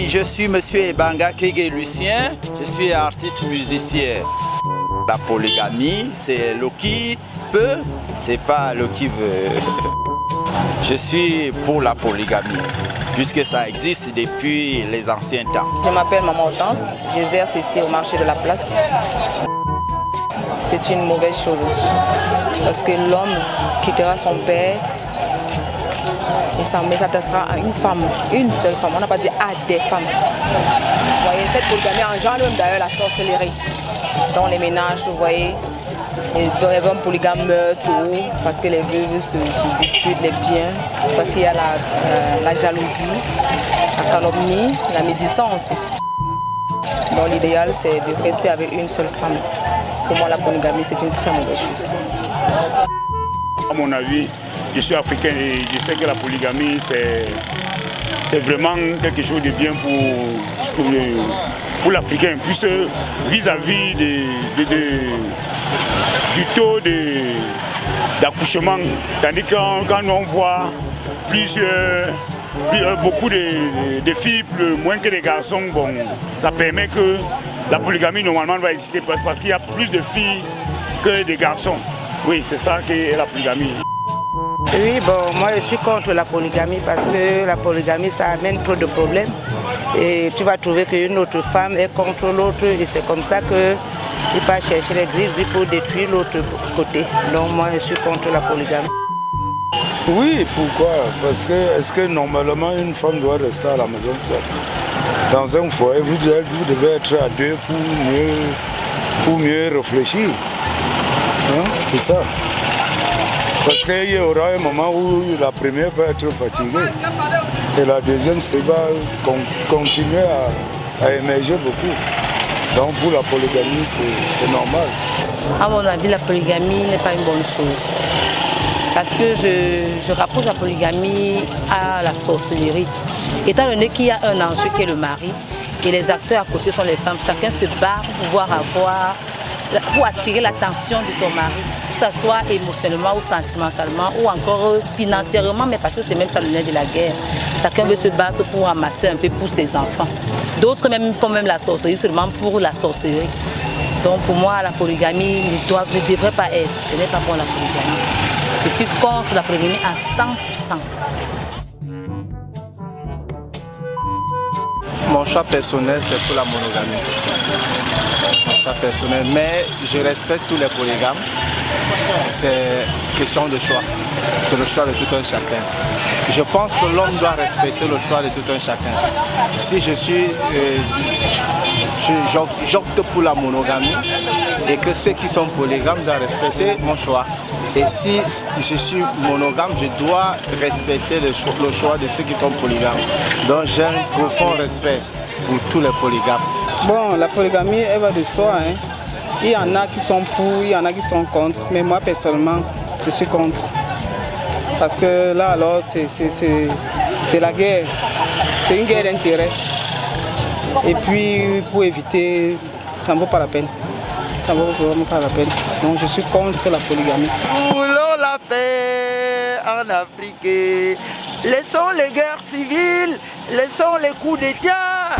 je suis Monsieur Ebanga Kege Lucien, je suis artiste musicien. La polygamie, c'est le qui peut, c'est pas le qui veut. Je suis pour la polygamie, puisque ça existe depuis les anciens temps. Je m'appelle Maman Hortense, j'exerce ici au marché de la place. C'est une mauvaise chose, parce que l'homme quittera son père et s'attachera à une femme, une seule femme. On n'a pas dit à des femmes. Vous voyez, cette polygamie engendre même d'ailleurs la sorcellerie. Dans les ménages, vous voyez, les hommes polygames meurent tôt parce que les veuves se disputent les biens, parce qu'il y a la jalousie, la calomnie, la médisance. Donc l'idéal, c'est de rester avec une seule femme. Pour moi, la polygamie, c'est une très mauvaise chose. À mon avis, je suis africain et je sais que la polygamie, c'est vraiment quelque chose de bien pour l'Africain, puisque vis-à-vis du taux d'accouchement, tandis que quand on voit beaucoup de filles, moins que des garçons, bon, ça permet que la polygamie normalement va exister parce qu'il y a plus de filles que de garçons. Oui, c'est ça qu'est la polygamie. Oui, bon, moi je suis contre la polygamie parce que la polygamie ça amène trop de problèmes et tu vas trouver qu'une autre femme est contre l'autre et c'est comme ça qu'il va chercher les grilles pour détruire l'autre côté. Donc moi je suis contre la polygamie. Oui, pourquoi? Parce que est-ce que normalement une femme doit rester à la maison seule? Dans un foyer, vous devez être à deux pour mieux réfléchir. Hein? C'est ça. Parce qu'il y aura un moment où la première va être fatiguée et la deuxième va continuer à émerger beaucoup. Donc pour la polygamie, c'est normal. À mon avis, la polygamie n'est pas une bonne chose. Parce que je rapproche la polygamie à la sorcellerie. Étant donné qu'il y a un enjeu qui est le mari et les acteurs à côté sont les femmes, chacun se bat pour attirer l'attention de son mari, que ce soit émotionnellement ou sentimentalement ou encore financièrement, mais parce que c'est même ça le nerf de la guerre. Chacun veut se battre pour amasser un peu pour ses enfants. D'autres même font même la sorcellerie seulement pour la sorcellerie. Donc pour moi, la polygamie ne devrait pas être. Ce n'est pas pour la polygamie. Je suis contre la polygamie à 100%. Mon choix personnel, c'est pour la monogamie. Mon choix personnel, mais je respecte tous les polygames. C'est question de choix. C'est le choix de tout un chacun. Je pense que l'homme doit respecter le choix de tout un chacun. Si j'opte pour la monogamie et que ceux qui sont polygames doivent respecter mon choix. Et si je suis monogame, je dois respecter le choix de ceux qui sont polygames. Donc j'ai un profond respect pour tous les polygames. Bon, la polygamie, elle va de soi. Hein. Il y en a qui sont pour, il y en a qui sont contre. Mais moi, personnellement, je suis contre. Parce que là, alors, c'est la guerre. C'est une guerre d'intérêt. Et puis, pour éviter, ça ne vaut pas la peine. Ça ne vaut vraiment pas la peine. Donc, je suis contre la polygamie. Nous voulons la paix en Afrique. Laissons les guerres civiles, laissons les coups d'État.